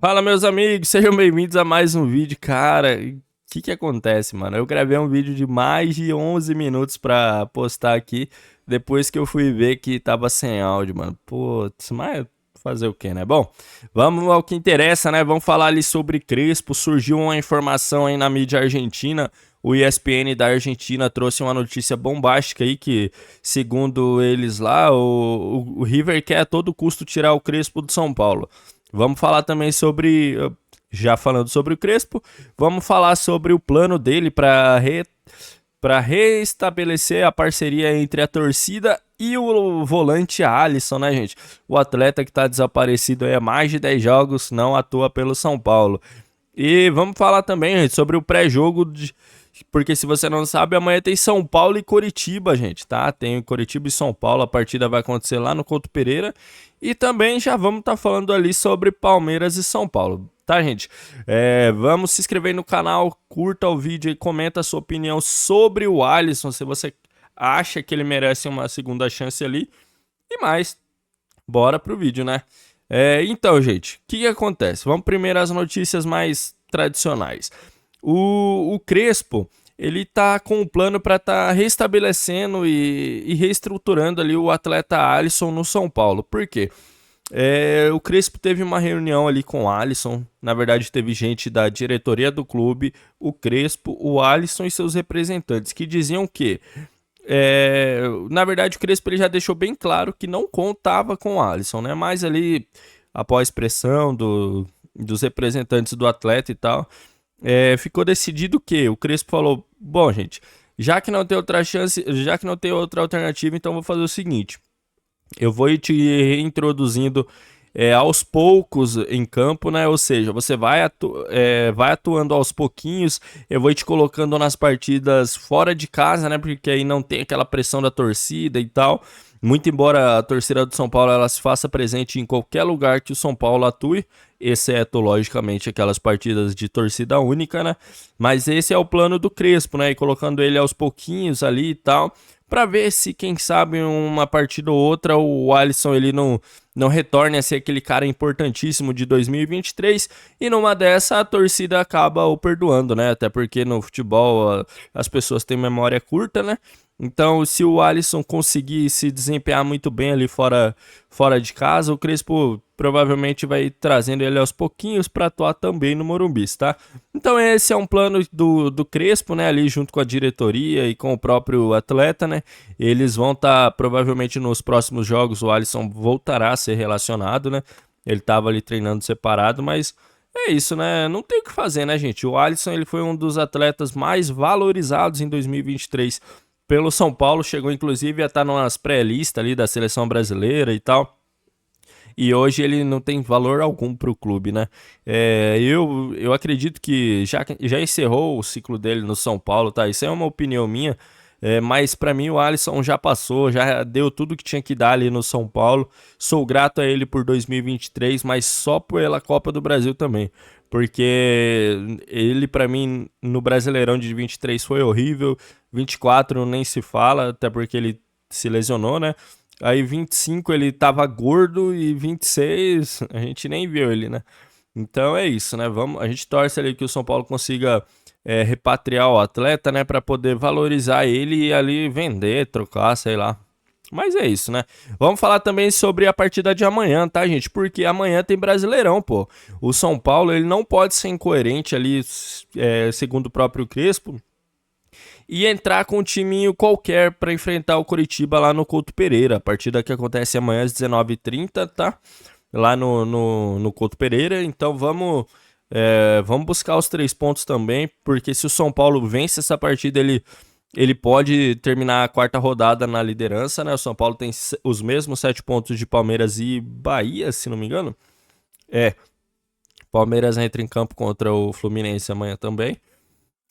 Fala, meus amigos, sejam bem-vindos a mais um vídeo. Cara, o que acontece, mano? Eu gravei um vídeo de mais de 11 minutos pra postar aqui, depois que eu fui ver que tava sem áudio, mano. Putz, mas fazer o que, né? Bom, vamos ao que interessa, né? Vamos falar ali sobre Crespo. Surgiu uma informação aí na mídia argentina. O ESPN da Argentina trouxe uma notícia bombástica aí que, segundo eles lá, o River quer a todo custo tirar o Crespo do São Paulo. Vamos falar também sobre, já falando sobre o Crespo, vamos falar sobre o plano dele para reestabelecer a parceria entre a torcida e o volante Alisson, né, gente? O atleta que está desaparecido há mais de 10 jogos, não atua pelo São Paulo. E vamos falar também, gente, sobre o pré-jogo, porque se você não sabe, amanhã tem São Paulo e Coritiba, gente, tá? Tem Coritiba e São Paulo, a partida vai acontecer lá no Couto Pereira. E também já vamos estar falando ali sobre Palmeiras e São Paulo, tá, gente? Vamos se inscrever no canal, curta o vídeo e comenta a sua opinião sobre o Alisson, se você acha que ele merece uma segunda chance ali. E mais, bora pro vídeo, né? Então, gente, o que acontece? Vamos primeiro às notícias mais tradicionais. O Crespo, ele tá com um plano para estar restabelecendo e reestruturando ali o atleta Alisson no São Paulo. Por quê? O Crespo teve uma reunião ali com o Alisson. Na verdade, teve gente da diretoria do clube, o Crespo, o Alisson e seus representantes, que diziam que na verdade, o Crespo ele já deixou bem claro que não contava com o Alisson, né? Mas ali, após pressão dos representantes do atleta e tal, ficou decidido que o Crespo falou: bom, gente, já que não tem outra chance, já que não tem outra alternativa, então vou fazer o seguinte: eu vou ir te reintroduzindo aos poucos em campo, né? Ou seja, você vai atuando aos pouquinhos, eu vou te colocando nas partidas fora de casa, né? Porque aí não tem aquela pressão da torcida e tal. Muito embora a torcida do São Paulo ela se faça presente em qualquer lugar que o São Paulo atue, exceto, logicamente, aquelas partidas de torcida única, né? Mas esse é o plano do Crespo, né? E colocando ele aos pouquinhos ali e tal, para ver se, quem sabe, uma partida ou outra, o Alisson ele não retorne a ser aquele cara importantíssimo de 2023 e numa dessa a torcida acaba o perdoando, né? Até porque no futebol as pessoas têm memória curta, né? Então, se o Alisson conseguir se desempenhar muito bem ali fora de casa, o Crespo provavelmente vai trazendo ele aos pouquinhos para atuar também no Morumbi, tá? Então, esse é um plano do Crespo, né? Ali junto com a diretoria e com o próprio atleta, né? Eles vão estar, provavelmente nos próximos jogos, o Alisson voltará a ser relacionado, né? Ele estava ali treinando separado, mas é isso, né? Não tem o que fazer, né, gente? O Alisson ele foi um dos atletas mais valorizados em 2023 pelo São Paulo, chegou inclusive a estar nas pré-listas ali da seleção brasileira e tal. E hoje ele não tem valor algum para o clube, né? Eu acredito que já encerrou o ciclo dele no São Paulo, tá? Isso é uma opinião minha. Mas para mim o Alisson já passou, já deu tudo que tinha que dar ali no São Paulo. Sou grato a ele por 2023, mas só pela Copa do Brasil também. Porque ele, para mim, no Brasileirão de 23 foi horrível. 24 nem se fala, até porque ele se lesionou, né? Aí 25 ele tava gordo e 26 a gente nem viu ele, né? Então é isso, né? A gente torce ali que o São Paulo consiga repatriar o atleta, né? Pra poder valorizar ele e ali vender, trocar, sei lá. Mas é isso, né? Vamos falar também sobre a partida de amanhã, tá, gente? Porque amanhã tem Brasileirão, pô. O São Paulo, ele não pode ser incoerente ali, segundo o próprio Crespo, e entrar com um timinho qualquer para enfrentar o Coritiba lá no Couto Pereira. A partida que acontece amanhã às 19h30, tá? Lá no Couto Pereira. Então vamos buscar os 3 pontos também, porque se o São Paulo vence essa partida, ele pode terminar a quarta rodada na liderança, né? O São Paulo tem os mesmos 7 pontos de Palmeiras e Bahia, se não me engano. Palmeiras entra em campo contra o Fluminense amanhã também.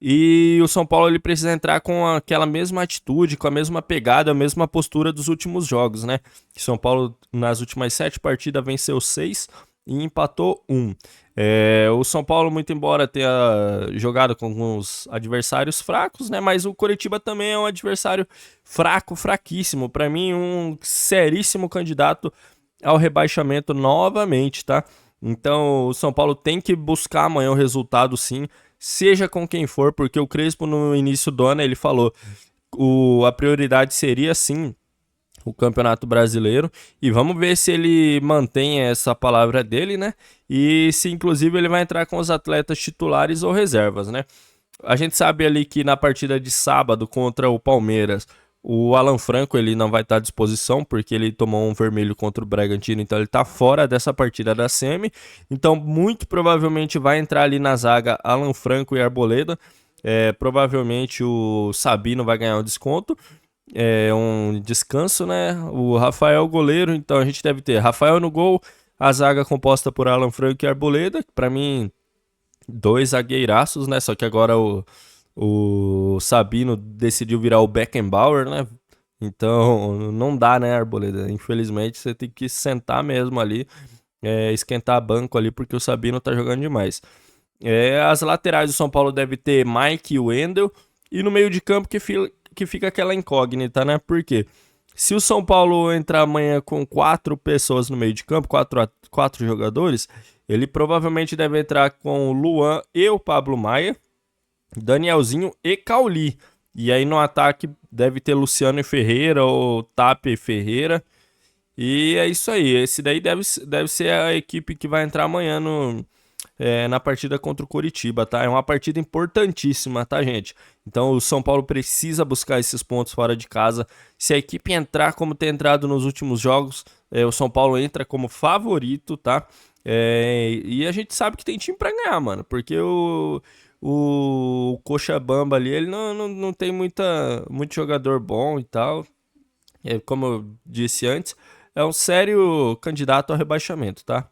E o São Paulo ele precisa entrar com aquela mesma atitude, com a mesma pegada, a mesma postura dos últimos jogos, né? O São Paulo, nas últimas 7 partidas, venceu 6 e empatou 1. O São Paulo, muito embora tenha jogado com alguns adversários fracos, né? Mas o Coritiba também é um adversário fraco, fraquíssimo. Para mim, um seríssimo candidato ao rebaixamento novamente, tá? Então o São Paulo tem que buscar amanhã o resultado sim, seja com quem for, porque o Crespo no início do ano ele falou a prioridade seria sim o Campeonato Brasileiro, e vamos ver se ele mantém essa palavra dele, né? E se inclusive ele vai entrar com os atletas titulares ou reservas, né? A gente sabe ali que na partida de sábado contra o Palmeiras, o Alan Franco ele não vai estar à disposição porque ele tomou um vermelho contra o Bragantino, então ele está fora dessa partida da semi. Então muito provavelmente vai entrar ali na zaga Alan Franco e Arboleda. Provavelmente o Sabino vai ganhar um desconto, um descanso, né? O Rafael goleiro, então a gente deve ter Rafael no gol, a zaga composta por Alan Franco e Arboleda, que pra mim dois zagueiraços, né? Só que agora o Sabino decidiu virar o Beckenbauer, né? Então não dá, né, Arboleda? Infelizmente você tem que sentar mesmo ali, esquentar banco ali, porque o Sabino tá jogando demais. As laterais do São Paulo deve ter Mike e Wendel, e no meio de campo que fica aquela incógnita, né? Porque se o São Paulo entrar amanhã com 4 pessoas no meio de campo, quatro jogadores, ele provavelmente deve entrar com o Luan e o Pablo Maia, Danielzinho e Cauli. E aí no ataque deve ter Luciano e Ferreira ou Tape e Ferreira. E é isso aí. Esse daí deve ser a equipe que vai entrar amanhã na partida contra o Coritiba, tá? É uma partida importantíssima, tá, gente? Então o São Paulo precisa buscar esses pontos fora de casa. Se a equipe entrar como tem entrado nos últimos jogos, o São Paulo entra como favorito, tá? E a gente sabe que tem time pra ganhar, mano, porque o Coxa Bamba ali, ele não tem muito jogador bom e tal. Como eu disse antes, é um sério candidato ao rebaixamento, tá?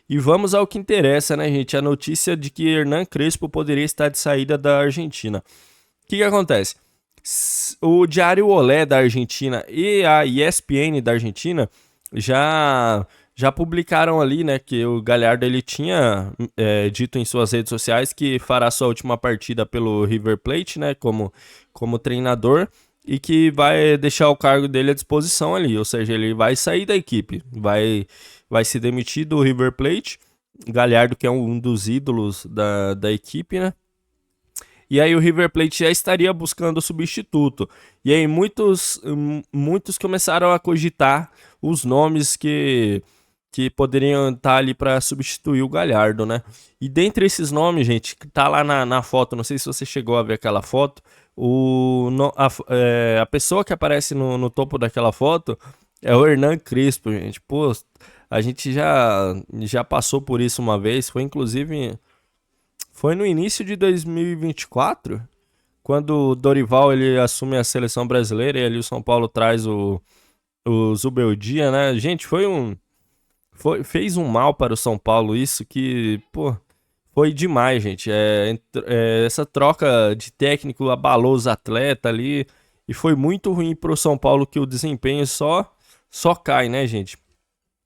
E vamos ao que interessa, né, gente? A notícia de que Hernan Crespo poderia estar de saída da Argentina. O que acontece? O Diário Olé da Argentina e a ESPN da Argentina já publicaram ali, né, que o Galhardo ele tinha dito em suas redes sociais que fará sua última partida pelo River Plate, né, como treinador, e que vai deixar o cargo dele à disposição ali, ou seja, ele vai sair da equipe, vai se demitir do River Plate. Galhardo, que é um dos ídolos da equipe, né? E aí o River Plate já estaria buscando o substituto. E aí muitos começaram a cogitar os nomes que poderiam estar ali para substituir o Galhardo, né? E dentre esses nomes, gente, que tá lá na foto, não sei se você chegou a ver aquela foto, a pessoa que aparece no topo daquela foto é o Hernan Crespo, gente. Pô, a gente já passou por isso uma vez, foi no início de 2024, quando o Dorival ele assume a seleção brasileira e ali o São Paulo traz o Zubeldia, né? Gente, fez um mal para o São Paulo isso que, pô, foi demais, gente. Essa troca de técnico abalou os atletas ali e foi muito ruim para o São Paulo, que o desempenho só cai, né, gente?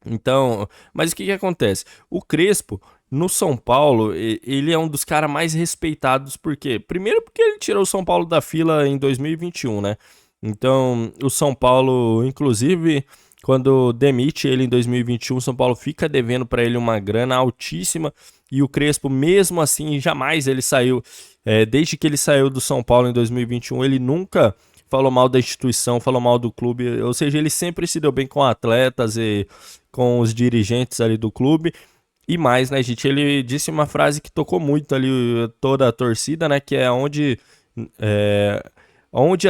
Então, mas o que acontece? O Crespo, no São Paulo, ele é um dos caras mais respeitados, por quê? Primeiro porque ele tirou o São Paulo da fila em 2021, né? Então, o São Paulo, inclusive, quando demite ele em 2021, o São Paulo fica devendo para ele uma grana altíssima, e o Crespo, mesmo assim, jamais ele saiu, desde que ele saiu do São Paulo em 2021, ele nunca falou mal da instituição, falou mal do clube, ou seja, ele sempre se deu bem com atletas e com os dirigentes ali do clube. E mais, né, gente, ele disse uma frase que tocou muito ali toda a torcida, né, que é onde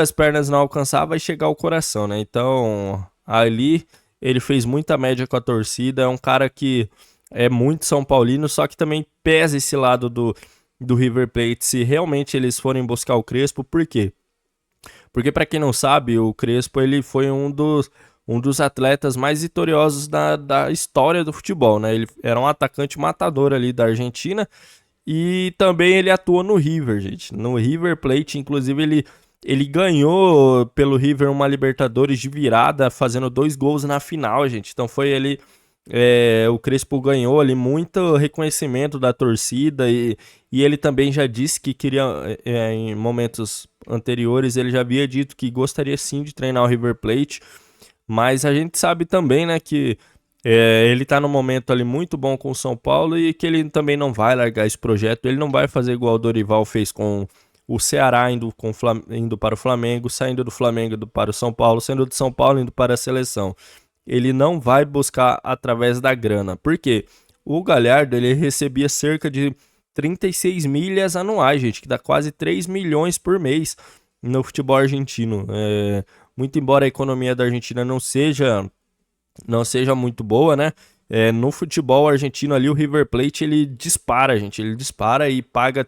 as pernas não alcançar vai chegar o coração, né? Então, ali ele fez muita média com a torcida, é um cara que é muito São Paulino, só que também pesa esse lado do River Plate se realmente eles forem buscar o Crespo. Por quê? Porque para quem não sabe, o Crespo ele foi um dos atletas mais vitoriosos da história do futebol, né? Ele era um atacante matador ali da Argentina e também ele atuou no River, gente. No River Plate, inclusive, ele ganhou pelo River uma Libertadores de virada, fazendo 2 gols na final, gente. Então foi ele... o Crespo ganhou ali muito reconhecimento da torcida e ele também já disse que queria, em momentos anteriores, ele já havia dito que gostaria sim de treinar o River Plate, mas a gente sabe também, né, que Ele tá num momento ali muito bom com o São Paulo e que ele também não vai largar esse projeto. Ele não vai fazer igual o Dorival fez com o Ceará indo para o Flamengo, saindo do Flamengo indo para o São Paulo, saindo do São Paulo indo para a seleção. Ele não vai buscar através da grana. Por quê? O Galhardo ele recebia cerca de 36 milhas anuais, gente, que dá quase 3 milhões por mês no futebol argentino. Muito embora a economia da Argentina não seja muito boa, né? No futebol argentino ali, o River Plate, ele dispara, gente. Ele dispara e paga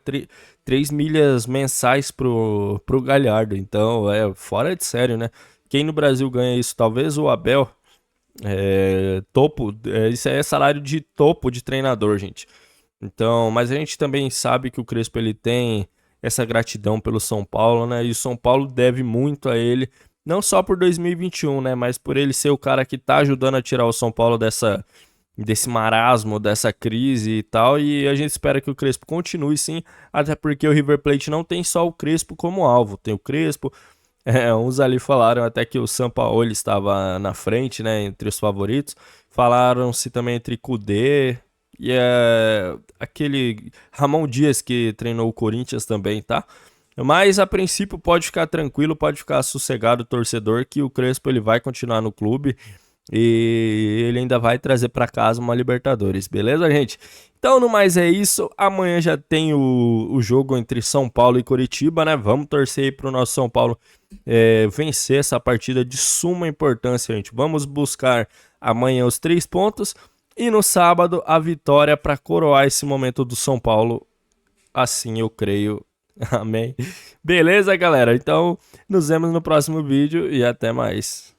3 milhas mensais pro Galhardo. Então, fora de sério, né? Quem no Brasil ganha isso? Talvez o Abel. Topo. Isso é salário de topo de treinador, gente. Então, mas a gente também sabe que o Crespo, ele tem essa gratidão pelo São Paulo, né? E o São Paulo deve muito a ele. Não só por 2021, né? Mas por ele ser o cara que tá ajudando a tirar o São Paulo desse marasmo, dessa crise e tal. E a gente espera que o Crespo continue sim, até porque o River Plate não tem só o Crespo como alvo. Tem o Crespo, uns ali falaram até que o Sampaoli estava na frente, né? Entre os favoritos. Falaram-se também entre Kudê e aquele Ramon Dias que treinou o Corinthians também, tá? Mas a princípio pode ficar tranquilo, pode ficar sossegado o torcedor que o Crespo ele vai continuar no clube e ele ainda vai trazer para casa uma Libertadores, beleza, gente? Então, no mais é isso. Amanhã já tem o jogo entre São Paulo e Coritiba, né? Vamos torcer aí pro nosso São Paulo vencer essa partida de suma importância, gente. Vamos buscar amanhã os 3 pontos e no sábado a vitória para coroar esse momento do São Paulo. Assim eu creio. Amém. Beleza, galera? Então, nos vemos no próximo vídeo e até mais.